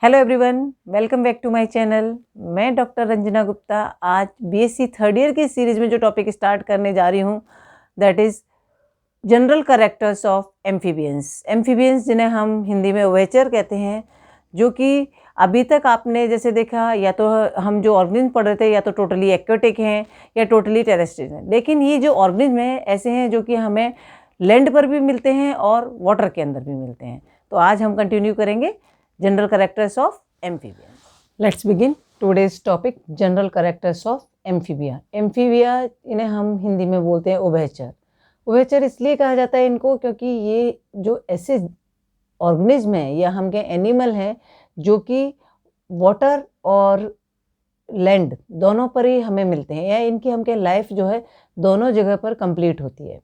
Hello everyone, welcome back to my channel. मैं doctor Ranjana Gupta आज BSc third year की series में जो टॉपिक स्टार्ट करने जा रही हूँ that is general characters of amphibians. Amphibians जिन्हें हम हिंदी में उभयचर कहते हैं, जो कि अभी तक आपने जैसे देखा या तो हम जो ऑर्गेनिज्म पढ़ रहे थे या तो टोटली एक्वेटिक हैं या टोटली टेरेस्ट्रियल हैं, लेकिन ये जो ऑर्गेनिज्म हैं ऐसे हैं जो कि हमें लैंड पर भी मिलते हैं और वाटर के अंदर भी मिलते हैं। तो आज हम कंटिन्यू करेंगे general characters of amphibians. Let's begin today's topic, general characters of amphibia. Amphibia इन्हें हम हिंदी में बोलते हैं उभयचर। उभयचर इसलिए कहा जाता है इनको क्योंकि ये जो ऐसे ऑर्गेनिज्म हैं या हम कहें एनिमल हैं जो कि वाटर और लैंड दोनों पर ही हमें मिलते हैं, या इनकी हम कहें लाइफ जो है दोनों जगह पर कंप्लीट होती है।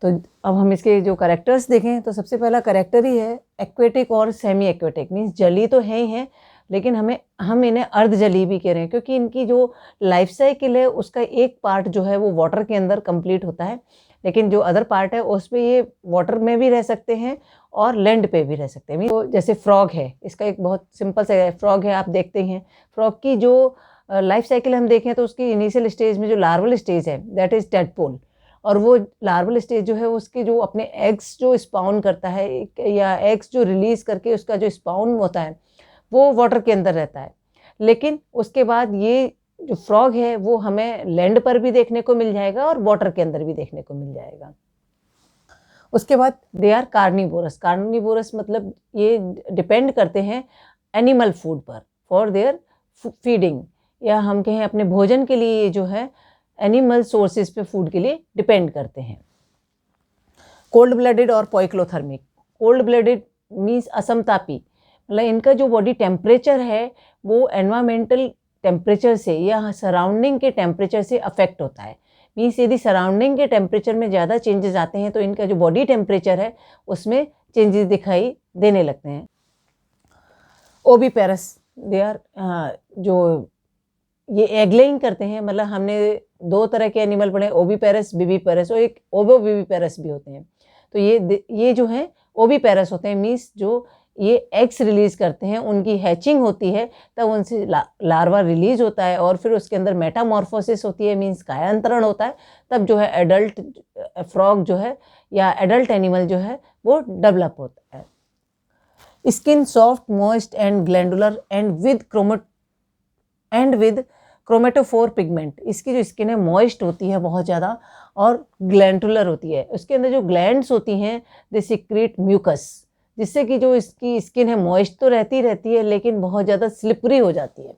तो अब हम इसके जो कैरेक्टर्स देखें तो सबसे पहला कैरेक्टर ही है एक्वेटिक और सेमी एक्वेटिक। मीन्स जली तो है ही हैं, लेकिन हम इन्हें अर्धजली भी कह रहे हैं क्योंकि इनकी जो लाइफ साइकिल है उसका एक पार्ट जो है वो वाटर के अंदर कंप्लीट होता है, लेकिन जो अदर पार्ट है उसमें ये वाटर में भी रह सकते हैं और लैंड पे भी रह सकते हैं। तो जैसे फ्रॉग है, इसका एक बहुत सिंपल सा फ्रॉग है, आप देखते हैं फ्रॉग की जो लाइफ साइकिल हम देखें तो उसकी इनिशियल स्टेज में जो लार्वल स्टेज है दैट इज़ टेडपोल, और वो लार्वल स्टेज जो है उसके जो अपने एग्स जो स्पाउन करता है या एग्स जो रिलीज़ करके उसका जो स्पाउन होता है वो वाटर के अंदर रहता है। लेकिन उसके बाद ये जो फ्रॉग है वो हमें लैंड पर भी देखने को मिल जाएगा और वाटर के अंदर भी देखने को मिल जाएगा। उसके बाद दे आर कार्निवोरस। कार्निवोरस मतलब ये डिपेंड करते हैं एनिमल फूड पर फॉर देयर फीडिंग, या हम कहें अपने भोजन के लिए ये जो है एनिमल सोर्सेज पे फूड के लिए डिपेंड करते हैं। कोल्ड ब्लडेड और पॉइक्लोथर्मिक। कोल्ड ब्लडेड मीन्स असमतापी, मतलब इनका जो बॉडी टेम्परेचर है वो एनवायरमेंटल टेम्परेचर से या सराउंडिंग के टेम्परेचर से अफेक्ट होता है। मीन्स यदि सराउंडिंग के टेम्परेचर में ज़्यादा चेंजेस आते हैं तो इनका जो बॉडी टेम्परेचर है उसमें चेंजेस दिखाई देने लगते हैं। ओविपेरस, दे आर जो ये एग लेइंग करते हैं, मतलब हमने दो तरह के एनिमल पढ़े, ओविपेरस विविपेरस, और एक ओवोविविपेरस भी होते हैं। तो ये जो है ओविपेरस होते हैं, मीन्स जो ये एग्स रिलीज़ करते हैं, उनकी हैचिंग होती है तब उनसे लार्वा रिलीज़ होता है और फिर उसके अंदर मेटामॉर्फोसिस होती है, मीन्स कायांतरण होता है, तब जो है एडल्ट फ्रॉग जो है या एडल्ट एनिमल जो है वो डेवलप होता है। Skin soft, moist and glandular and with chromatophore pigment. इसकी जो स्किन है मॉइस्ट होती है बहुत ज़्यादा और ग्लैंडुलर होती है। उसके अंदर जो ग्लैंड्स होती हैं दे सिक्रीट म्यूकस, जिससे कि जो इसकी स्किन है मॉइस्ट तो रहती है लेकिन बहुत ज़्यादा स्लिपरी हो जाती है।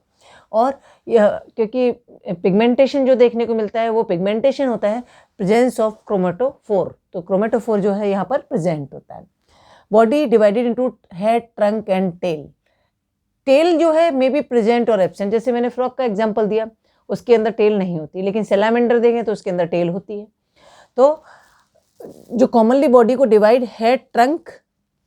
और यह क्योंकि पिगमेंटेशन जो देखने को मिलता है वो पिगमेंटेशन होता है प्रेजेंस ऑफ क्रोमेटोफोर, तो क्रोमेटोफोर जो है यहाँ पर प्रेजेंट होता है। Body divided into head, trunk and tail. Tail जो है मे बी प्रेजेंट और एब्सेंट, जैसे मैंने फ्रॉग का एग्जांपल दिया उसके अंदर टेल नहीं होती, लेकिन सैलामेंडर देखें तो उसके अंदर टेल होती है। तो जो कॉमनली बॉडी को डिवाइड हेड, ट्रंक,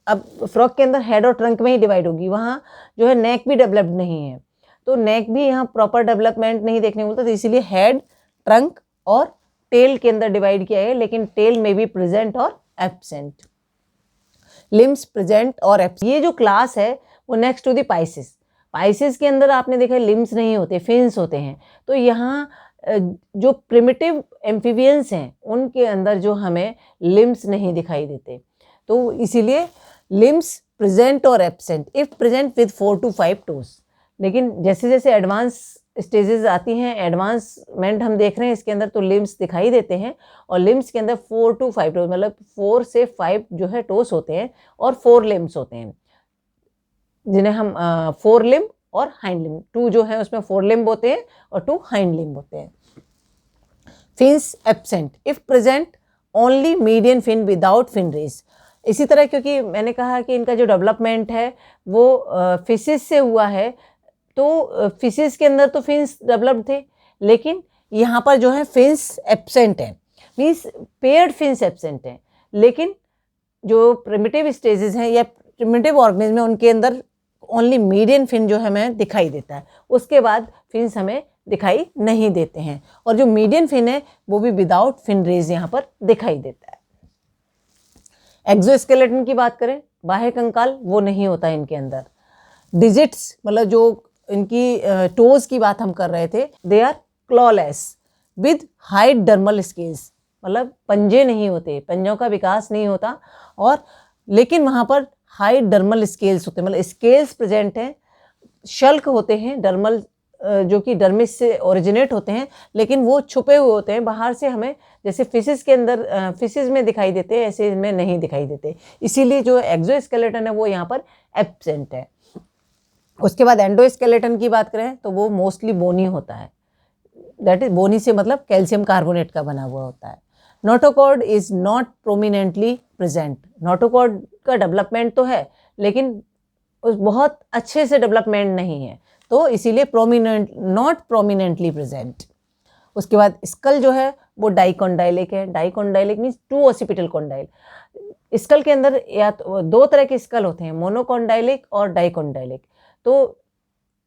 अब फ्रॉग के अंदर हेड और ट्रंक में ही डिवाइड होगी, वहाँ जो है नेक भी डेवलप्ड नहीं है, तो नेक भी यहाँ प्रॉपर डेवलपमेंट नहीं देखने को मिलता, तो इसीलिए हेड, ट्रंक और टेल के अंदर डिवाइड किया है, लेकिन टेल में भी प्रेजेंट और एब्सेंट। लिम्स प्रेजेंट और एब्सेंट। ये जो क्लास है वो next to the Pisces. Pisces के अंदर आपने देखा लिम्स नहीं होते, फिन्स होते हैं। तो यहाँ जो प्रिमिटिव एम्फीबियंस हैं उनके अंदर जो हमें लिम्स नहीं दिखाई देते, तो इसीलिए लिम्स प्रेजेंट और absent. If present with 4 to 5 toes. लेकिन जैसे जैसे एडवांस स्टेजेस आती हैं, एडवांसमेंट हम देख रहे हैं इसके अंदर, तो लिम्स दिखाई देते हैं और लिम्स के अंदर 4 to 5 टोज, मतलब 4 से 5 जो है टोस होते हैं और 4 लिम्स होते हैं, जिन्हें हम 4 लिम्ब और हाइंड लिम्ब, 2 जो है उसमें 4 लिम्ब होते हैं और 2 हाइंड लिम्ब होते हैं। Fins absent. If present only median fin without fin rays. इसी तरह क्योंकि मैंने कहा कि इनका जो डेवलपमेंट है वो फिशेस से हुआ है, तो फिशेस के अंदर तो फिन्स डेवलप्ड थे, लेकिन यहाँ पर जो है फिन्स एब्सेंट हैं, मीन्स पेयर्ड फिन्स एब्सेंट हैं। लेकिन जो प्रिमिटिव स्टेजेस हैं या प्रिमिटिव ऑर्गेनिज्म है उनके अंदर ओनली मीडियन फिन जो हमें दिखाई देता है, उसके बाद फिन्स हमें दिखाई नहीं देते हैं, और जो मीडियन फिन है वो भी विदाउट फिन रेज यहाँ पर दिखाई देता है। एक्सोस्केलेटन की बात करें, बाह्य कंकाल वो नहीं होता इनके अंदर। डिजिट्स, मतलब जो इनकी टोज की बात हम कर रहे थे, they are clawless with hide dermal scales, मतलब पंजे नहीं होते, पंजों का विकास नहीं होता, और लेकिन वहाँ पर हाइड डर्मल स्केल्स होते हैं, मतलब स्केल्स प्रेजेंट हैं, शल्क होते हैं डर्मल, जो कि डर्मिस से ओरिजिनेट होते हैं, लेकिन वो छुपे हुए होते हैं बाहर से, हमें जैसे फिशेस के अंदर फिशेस में दिखाई देते हैं, ऐसे इनमें नहीं दिखाई देते, इसीलिए जो एक्सोस्केलेटन है वो यहाँ पर एब्सेंट है। उसके बाद एंडोस्केलेटन की बात करें तो वो मोस्टली बोनी होता है, दैट इज बोनी से मतलब कैल्शियम कार्बोनेट का बना हुआ होता है। Notochord is not prominently present, notochord का डेवलपमेंट तो है लेकिन बहुत अच्छे से डेवलपमेंट नहीं है, तो इसीलिए नॉट प्रोमिनेंटली प्रेजेंट। उसके बाद स्कल जो है वो डाइकोंडाइलिक है, dicondylic means two occipital condyle. Skull के अंदर या तो दो तरह के स्कल होते हैं, मोनोकॉन्डाइलिक और डाइकोंडाइलिक। तो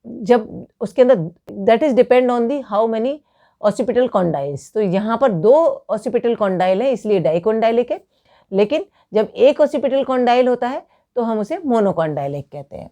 जब उसके अंदर that is depend on the how many occipital condyles, तो यहाँ पर दो ऑसिपिटल कॉन्डाइल है इसलिए डाइकोंडाइलिक है, लेकिन जब एक ऑसिपिटल कॉन्डाइल होता है तो हम उसे मोनोकॉन्डाइलिक कहते हैं।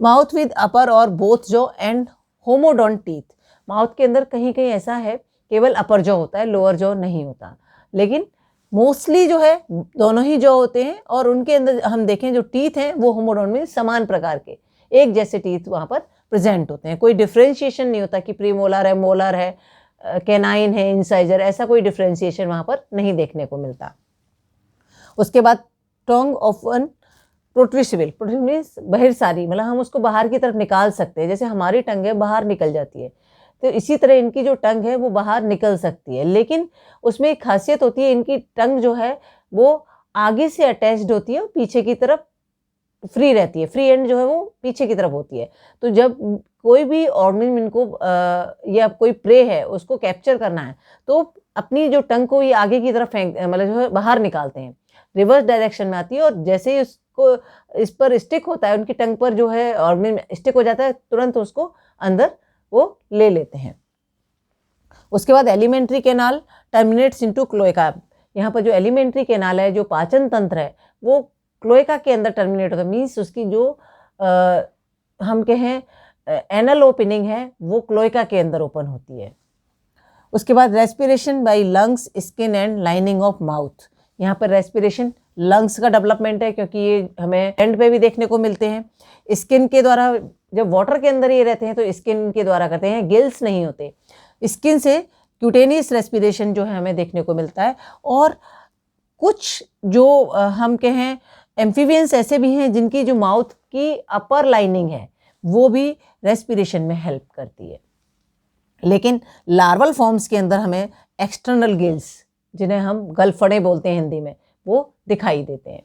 माउथ विद अपर और both jaw and homodont teeth, mouth के अंदर कहीं कहीं ऐसा है केवल अपर जॉ होता है, लोअर जॉ नहीं होता, लेकिन मोस्टली जो है दोनों ही जॉ होते हैं, और उनके अंदर हम देखें जो टीथ हैं वो होमोडोंट में समान प्रकार के एक जैसे टीथ वहाँ पर प्रेजेंट होते हैं, कोई डिफ्रेंशिएशन नहीं होता कि प्रीमोलर है, मोलर है, कैनाइन है, इंसाइजर, ऐसा कोई डिफ्रेंशिएशन वहाँ पर नहीं देखने को मिलता। उसके बाद टोंग ऑफन प्रोट्रूसिबल, प्रोट्रूसिबल बहिर्सारी, मतलब हम उसको बाहर की तरफ निकाल सकते हैं, जैसे हमारी टंग है बाहर निकल जाती है, तो इसी तरह इनकी जो टंग है वो बाहर निकल सकती है, लेकिन उसमें एक खासियत होती है, इनकी टंग जो है वो आगे से अटैच्ड होती है और पीछे की तरफ फ्री रहती है, फ्री एंड जो है वो पीछे की तरफ होती है। तो जब कोई भी ऑर्गेनिज्म इनको या कोई प्रे है उसको कैप्चर करना है तो अपनी जो टंग को ये आगे की तरफ फेंक, मतलब जो है बाहर निकालते हैं, रिवर्स डायरेक्शन में आती है, और जैसे ही उसको इस पर स्टिक होता है, उनकी टंग पर जो है ऑर्गेनिज्म स्टिक हो जाता है, तुरंत उसको अंदर वो ले लेते हैं। उसके बाद alimentary canal terminates into cloaca, यहाँ पर जो एलिमेंट्री कैनाल है, जो पाचन तंत्र है, वो क्लोएका के अंदर टर्मिनेट होता है, मीन्स उसकी जो हम कहें एनल ओपनिंग है वो क्लोएका के अंदर ओपन होती है। उसके बाद respiration by lungs, skin and lining of mouth, यहाँ पर रेस्पिरेशन लंग्स का डेवलपमेंट है, क्योंकि ये हमें एंड पे भी देखने को मिलते हैं। स्किन के द्वारा, जब वाटर के अंदर ये रहते हैं तो स्किन के द्वारा करते हैं, गिल्स नहीं होते, स्किन से क्यूटेनियस रेस्पिरेशन जो है हमें देखने को मिलता है। और कुछ जो हम कहें एम्फीबियंस ऐसे भी हैं जिनकी जो माउथ की अपर लाइनिंग है वो भी रेस्पिरेशन में हेल्प करती है, लेकिन लार्वल फॉर्म्स के अंदर हमें एक्सटर्नल गिल्स, जिन्हें हम गलफड़े बोलते हैं हिंदी में, वो दिखाई देते हैं।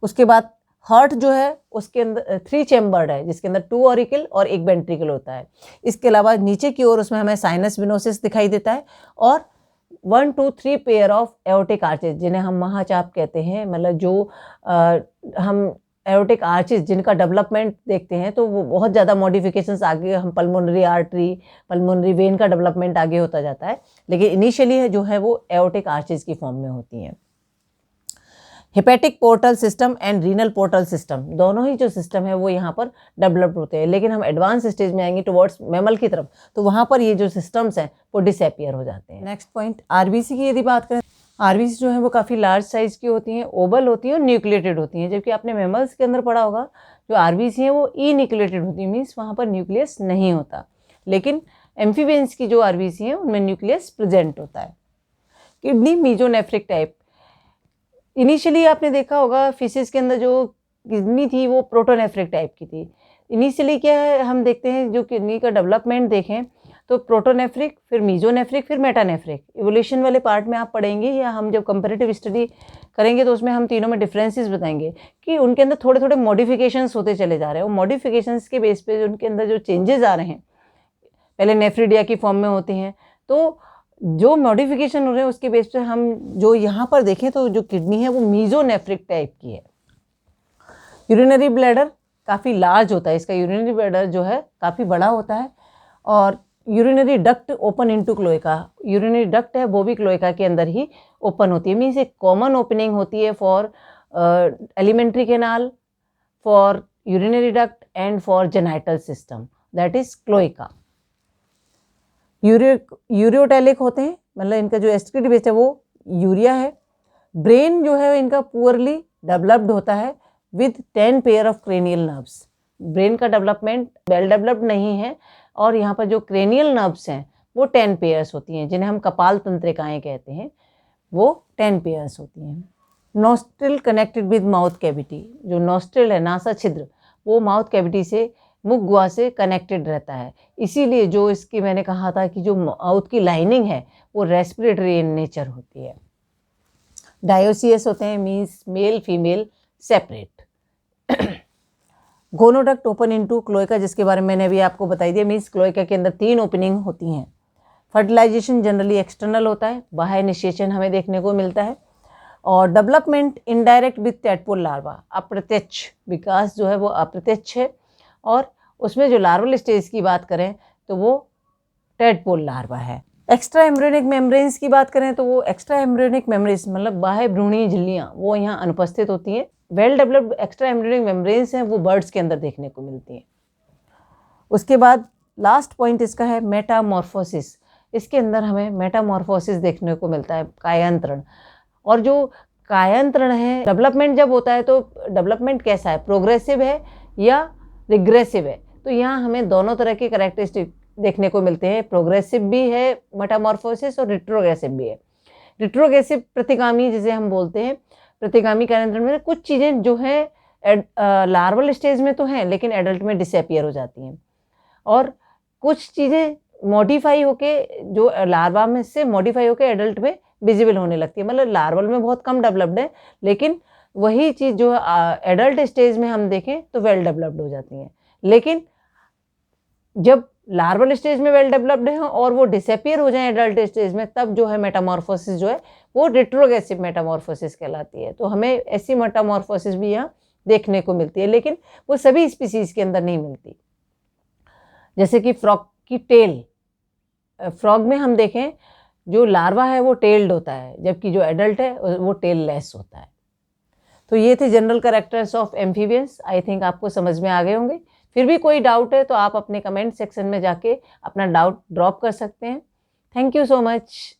उसके बाद हार्ट जो है उसके अंदर 3 चैम्बर्ड है, जिसके अंदर 2 ऑरिकल और 1 वेंट्रिकल होता है। इसके अलावा नीचे की ओर उसमें हमें साइनस विनोसिस दिखाई देता है, और 1 2 3 पेयर ऑफ एओर्टिक आर्चेज, जिन्हें हम महाचाप कहते हैं, मतलब जो हम एओर्टिक आर्चेज जिनका डेवलपमेंट देखते हैं तो वो बहुत ज़्यादा मॉडिफिकेशंस आगे, हम पल्मोनरी आर्टरी, पल्मोनरी वेन का डेवलपमेंट आगे होता जाता है, लेकिन इनिशियली जो है वो एओर्टिक आर्चेज की फॉर्म में होती हैं। Hepatic portal system and renal portal system, दोनों ही जो सिस्टम है वो यहाँ पर डेवलप्ड होते हैं, लेकिन हम एडवांस स्टेज में आएंगे टुवर्ड्स मैमल की तरफ, तो वहाँ पर ये जो सिस्टम्स हैं वो डिसअपियर हो जाते हैं। नेक्स्ट पॉइंट, आरबीसी की यदि बात करें, आरबीसी जो है वो काफ़ी लार्ज साइज़ की होती हैं, ओवल होती हैं और न्यूक्लिएटेड होती हैं, जबकि आपने मैमल्स के अंदर पढ़ा होगा जो आरबीसी हैं वो ई न्यूक्लिएटेड होती है, मीन्स वहाँ पर न्यूक्लियस नहीं होता, लेकिन एम्फीबियंस की जो आरबीसी हैं उनमें न्यूक्लियस प्रेजेंट होता है। किडनी मीजोनेफ्रिक टाइप, इनिशियली आपने देखा होगा फिशेस के अंदर जो किडनी थी वो प्रोटोनेफ्रिक टाइप की थी। इनिशियली क्या है, हम देखते हैं जो किडनी का डेवलपमेंट देखें तो प्रोटोनेफ्रिक, फिर मीजोनेफ्रिक, फिर मेटानेफ्रिक, इवोल्यूशन वाले पार्ट में आप पढ़ेंगे, या हम जब कंपैरेटिव स्टडी करेंगे तो उसमें हम तीनों में डिफरेंसेस बताएंगे कि उनके अंदर थोड़े थोड़े मॉडिफिकेशंस होते चले जा रहे हैं। वो मॉडिफिकेशंस के बेस पे उनके अंदर जो चेंजेस आ रहे हैं, पहले नेफ्रिडिया की फॉर्म में होते हैं, तो जो मॉडिफिकेशन हो रहे हैं उसके बेस पे हम जो यहाँ पर देखें तो जो किडनी है वो मीजोनेफ्रिक टाइप की है। यूरिनरी ब्लैडर काफ़ी लार्ज होता है, इसका यूरिनरी ब्लैडर जो है काफ़ी बड़ा होता है, और urinary duct open into cloaca, urinary duct है वो भी क्लोएका के अंदर ही ओपन होती है, मीन्स एक कॉमन ओपनिंग होती है for alimentary canal, for urinary duct and for genital system, that is cloaca. Ureotelic होते हैं, मतलब इनका जो एक्सक्रीटरी बेस है वो यूरिया है. ब्रेन जो है इनका पुअरली डेवलप्ड होता है with 10 pair of cranial nerves. Brain का डेवलपमेंट वेल डेवलप्ड नहीं है और यहाँ पर जो क्रेनियल नर्व्स हैं वो 10 पेयर्स होती हैं, जिन्हें हम कपाल तंत्रिकाएँ कहते हैं, वो 10 पेयर्स होती हैं. Nostril connected with mouth cavity, जो नॉस्ट्रिल है नासा छिद्र, वो माउथ कैविटी से मुख गुहा से कनेक्टेड रहता है. इसीलिए जो इसकी मैंने कहा था कि जो माउथ की लाइनिंग है वो रेस्पिरेटरी इन नेचर होती है. डायोसियस होते हैं, means male female separate. Gonoduct open into cloaca, जिसके बारे में मैंने अभी आपको बताई दिया, मीन्स क्लोएका के अंदर 3 ओपनिंग होती हैं. फर्टिलाइजेशन जनरली एक्सटर्नल होता है, बाह्य निषेचन हमें देखने को मिलता है. और development indirect with tadpole larva, अप्रत्यक्ष विकास जो है वो अप्रत्यक्ष है. और उसमें जो लार्वल स्टेज की बात करें तो वो टैडपोल लार्वा है. एक्स्ट्रा एम्ब्रियोनिक मेम्ब्रेन्स की बात करें तो वो एक्स्ट्रा एम्ब्रियोनिक मेम्ब्रेन्स मतलब बाह्य भ्रूणीय झिल्लियाँ वो यहाँ अनुपस्थित होती हैं. Well developed extra embryonic membranes हैं वो बर्ड्स के अंदर देखने को मिलती हैं. उसके बाद लास्ट पॉइंट इसका है मेटामॉर्फोसिस. इसके अंदर हमें मेटामॉर्फोसिस देखने को मिलता है, कायांतरण. और जो कायांतरण है, डेवलपमेंट जब होता है तो डेवलपमेंट कैसा है, प्रोग्रेसिव है या रिग्रेसिव है. तो यहाँ हमें दोनों तरह के कैरेक्टरिस्टिक देखने को मिलते हैं. प्रोग्रेसिव भी है मेटामॉर्फोसिस और रिट्रोग्रेसिव भी है. रिट्रोग्रेसिव प्रतिगामी जिसे हम बोलते हैं, प्रतिगामी कायांतरण में कुछ चीज़ें जो हैं लार्वल स्टेज में तो हैं लेकिन एडल्ट में डिसअपियर हो जाती हैं. और कुछ चीज़ें मॉडिफाई होके जो लार्वा में से मॉडिफाई होके एडल्ट में विजिबल होने लगती है. मतलब लार्वल में बहुत कम डेवलप्ड है लेकिन वही चीज़ जो एडल्ट स्टेज में हम देखें तो वेल डेवलप्ड हो जाती हैं. लेकिन जब लार्वल स्टेज में वेल डेवलप्ड है और वो डिसअपियर हो जाए एडल्ट स्टेज में, तब जो है मेटामॉर्फोसिस जो है वो रिट्रोग्रेसिव मेटामॉर्फोसिस कहलाती है. तो हमें ऐसी मेटामॉर्फोसिस भी यहाँ देखने को मिलती है लेकिन वो सभी स्पीसीज़ के अंदर नहीं मिलती. जैसे कि फ्रॉग की टेल, फ्रॉग में हम देखें जो लार्वा है वो टेल्ड होता है जबकि जो एडल्ट है वो टेल लेस होता है. तो ये थे general characters of amphibians. I think आपको समझ में आ गए होंगे. फिर भी कोई डाउट है तो आप अपने कमेंट सेक्शन में जाके अपना डाउट ड्रॉप कर सकते हैं. Thank you so much.